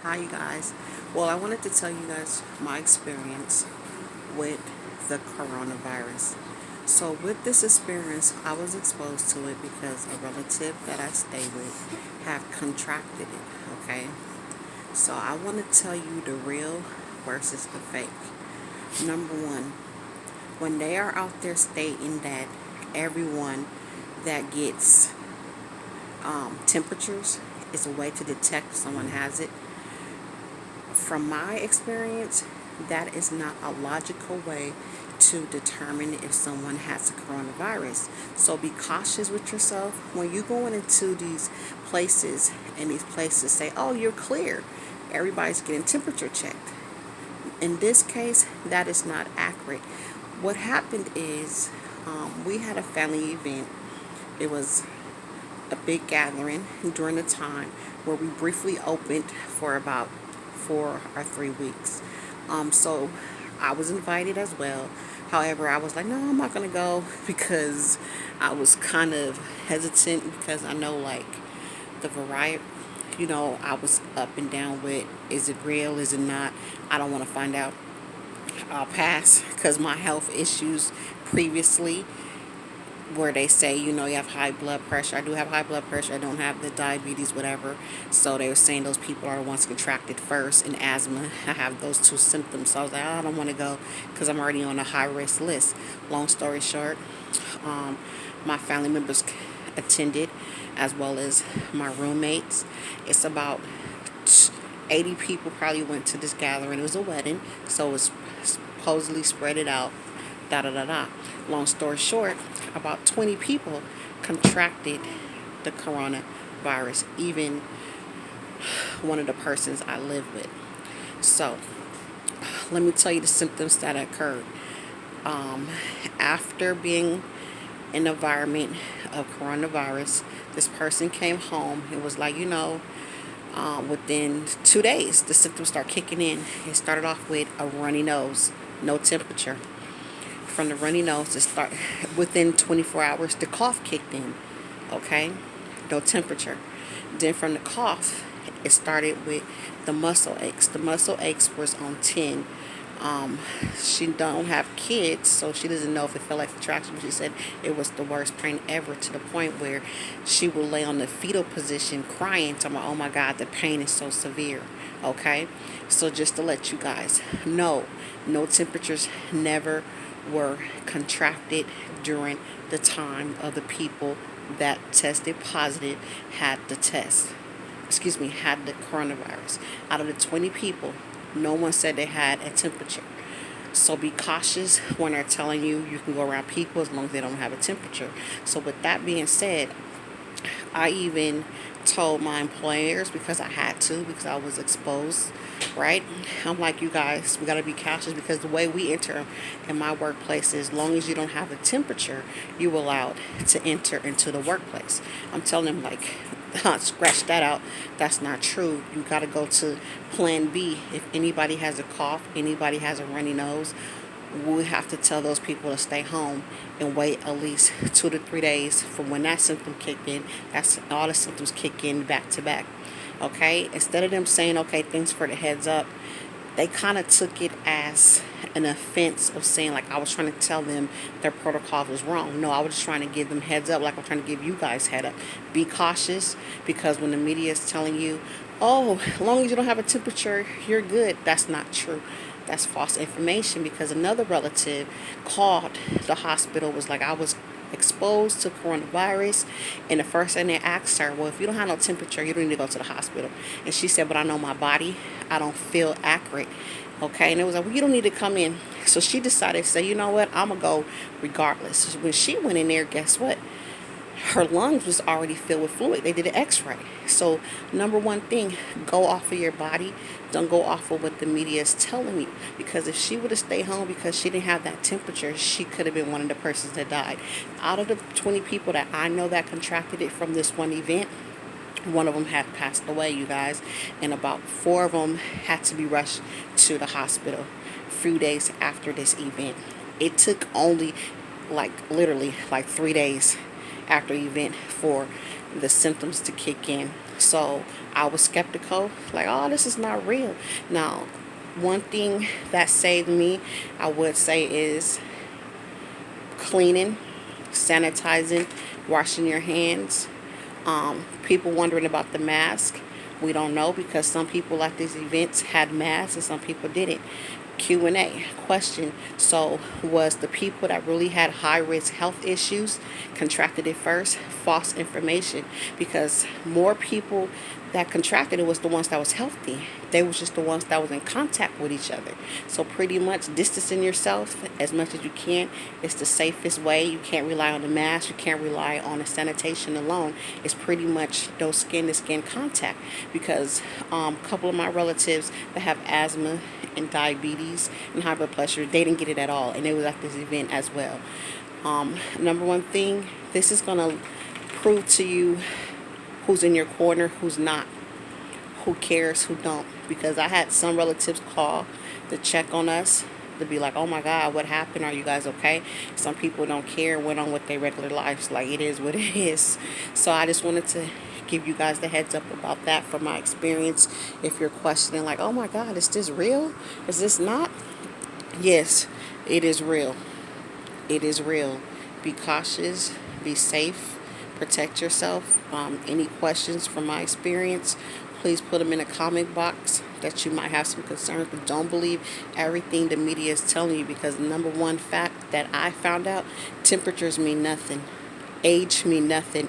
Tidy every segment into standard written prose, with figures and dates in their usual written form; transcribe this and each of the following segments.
Hi, you guys. Well, I wanted to tell you guys my experience with the coronavirus. So, with this experience, I was exposed to it because a relative that I stay with have contracted it. Okay, so I want to tell you the real versus the fake. Number one, when they are out there stating that everyone that gets temperatures is a way to detect if someone has it, from my experience, that is not a logical way to determine if someone has the coronavirus. So be cautious with yourself when you're going into these places, and these places say, oh, you're clear. Everybody's getting temperature checked. In this case, that is not accurate. What happened is we had a family event. It was a big gathering during the time where we briefly opened for about 4 or 3 weeks. So I was invited as well. However, I was like, no, I'm not going to go because I was kind of hesitant because I know, like, the variety, I was up and down with, is it real, is it not? I don't want to find out. I'll pass because my health issues previously, where they say, you have high blood pressure. I do have high blood pressure. I don't have the diabetes, whatever. So they were saying those people are the ones contracted first, and asthma. I have those two symptoms. So I was like, oh, I don't want to go because I'm already on a high risk list. Long story short, um, my family members attended, as well as my roommates. It's about 80 people probably went to this gathering. It was a wedding, so it was supposedly spread it out. Da da da da. Long story short, about 20 people contracted the coronavirus, even one of the persons I live with. So, let me tell you the symptoms that occurred. Um, After being in the environment of coronavirus, this person came home. It was like, within 2 days, the symptoms start kicking in. It started off with a runny nose, no temperature. From the runny nose, it start within 24 hours, the cough kicked in. Okay, no temperature. Then from the cough, it started with the muscle aches. The muscle aches was on 10. She don't have kids, so she doesn't know if it felt like contraction. She said it was the worst pain ever, to the point where she would lay on the fetal position crying, talking about, oh my God, the pain is so severe. Okay, so just to let you guys know, no temperatures never were contracted during the time of the people that tested positive had the test. Had the coronavirus. Out of the 20 people, no one said they had a temperature. So be cautious when they're telling you you can go around people as long as they don't have a temperature. So with that being said, I even told my employers, because I had to, because I was exposed, right? I'm like, you guys, we got to be cautious, because the way we enter in my workplace is, as long as you don't have a temperature, you're allowed to enter into the workplace. I'm telling them, like, scratch that out. That's not true. You got to go to plan B. If anybody has a cough, anybody has a runny nose, we have to tell those people to stay home and wait at least 2 to 3 days from when that symptom kicked in. That's all the symptoms kick in back to back. Okay? Instead of them saying, okay, thanks for the heads up, they kind of took it as an offense of saying, like, I was trying to tell them their protocol was wrong. No, I was just trying to give them heads up, like I'm trying to give you guys head up. Be cautious, because when the media is telling you, oh, as long as you don't have a temperature, you're good, that's not true. That's false information, because another relative called the hospital, was like, I was exposed to coronavirus, and the first thing they asked her, well, if you don't have no temperature, you don't need to go to the hospital. And she said, but I know my body, I don't feel accurate. Okay, and it was like, well, you don't need to come in. So she decided to say, you know what, I'm gonna go regardless. When she went in there, guess what, her lungs was already filled with fluid. They did an x-ray. So number one thing, go off of your body. Don't go off of what the media is telling you, because if she would have stayed home because she didn't have that temperature, she could have been one of the persons that died. Out of the 20 people that I know that contracted it from this one event, one of them had passed away, you guys, and about 4 of them had to be rushed to the hospital a few days after this event. It took only, like, literally like 3 days after event for the symptoms to kick in. So I was skeptical, like, oh, this is not real. Now, one thing that saved me, I would say, is cleaning, sanitizing, washing your hands. People wondering about the mask. We don't know, because some people at these events had masks and some people didn't. Q&A question. So was the people that really had high risk health issues contracted it first? False information, because more people that contracted it was the ones that was healthy. They was just the ones that was in contact with each other. So pretty much distancing yourself as much as you can is the safest way. You can't rely on the mask. You can't rely on the sanitation alone. It's pretty much those skin to skin contact, because a couple of my relatives that have asthma and diabetes and high blood pressure, they didn't get it at all, and they was at this event as well. Number one thing, this is going to prove to you who's in your corner, who's not, who cares, who don't. Because I had some relatives call to check on us, to be like, oh my God, what happened? Are you guys okay? Some people don't care, went on with their regular lives, like it is what it is. So I just wanted to give you guys the heads up about that from my experience. If you're questioning, like, oh my God, is this real? Is this not? Yes, it is real. It is real. Be cautious, be safe, protect yourself. Any questions from my experience, please put them in a comment box that you might have some concerns, but don't believe everything the media is telling you, because the number one fact that I found out, temperatures mean nothing. Age mean nothing.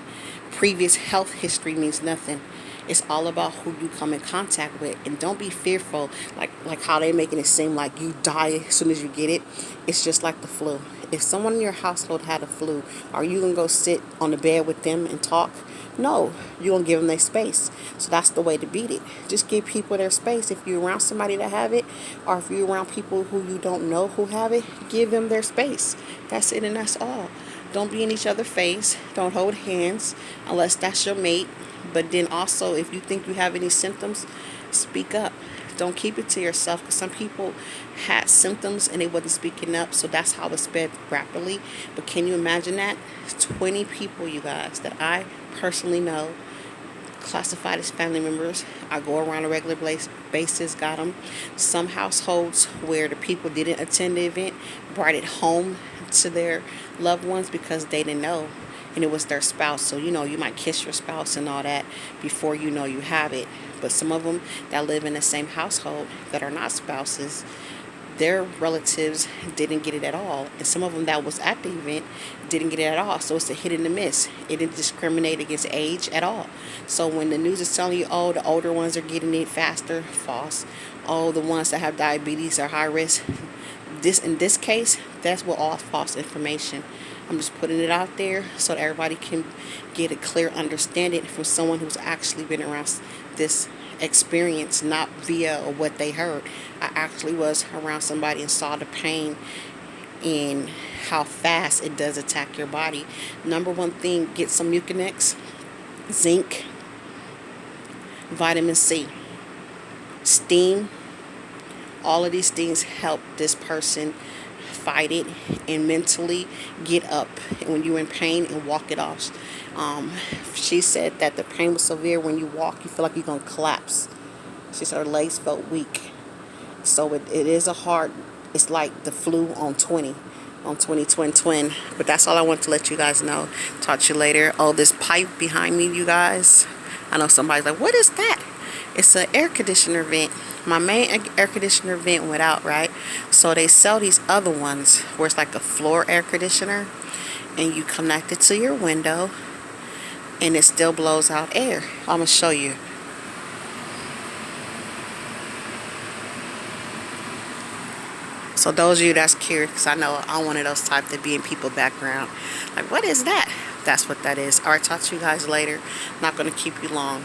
Previous health history means nothing. It's all about who you come in contact with. And don't be fearful, like how they making it seem like you die as soon as you get it. It's just like the flu. If someone in your household had a flu, are you going to go sit on the bed with them and talk? No, you're going to give them their space. So that's the way to beat it. Just give people their space. If you're around somebody that have it, or if you're around people who you don't know who have it, give them their space. That's it, and that's all. Don't be in each other's face. Don't hold hands unless that's your mate. But then also, if you think you have any symptoms, speak up. Don't keep it to yourself, because some people had symptoms and they wasn't speaking up, so that's how it spread rapidly. But can you imagine that? 20 people, you guys, that I personally know, classified as family members. I go around a regular basis, got them. Some households where the people didn't attend the event brought it home to their loved ones because they didn't know, and it was their spouse. So you might kiss your spouse and all that before you know you have it. But some of them that live in the same household that are not spouses, their relatives didn't get it at all, and some of them that was at the event didn't get it at all. So it's a hit and a miss. It didn't discriminate against age at all. So when the news is telling you, oh, the older ones are getting it faster, false. Oh, the ones that have diabetes are high risk. In this case, that's what all false information. I'm just putting it out there so that everybody can get a clear understanding from someone who's actually been around this experience, not via what they heard. I actually was around somebody and saw the pain and how fast it does attack your body. Number one thing, get some Mucinex, zinc, vitamin C, steam. All of these things help this person fight it and mentally get up when you're in pain and walk it off. She said that the pain was severe. When you walk, you feel like you're going to collapse. She said her legs felt weak. So it is it's like the flu on 2020. But that's all I want to let you guys know. Talk to you later. Oh, this pipe behind me, you guys. I know somebody's like, what is that? It's an air conditioner vent. My main air conditioner vent went out, right? So they sell these other ones where it's like a floor air conditioner, and you connect it to your window and it still blows out air. I'm gonna show you. So those of you that's curious, because I know I'm one of those type that be in people background, like, what is that? That's what that is. All right, talk to you guys later. Not gonna keep you long.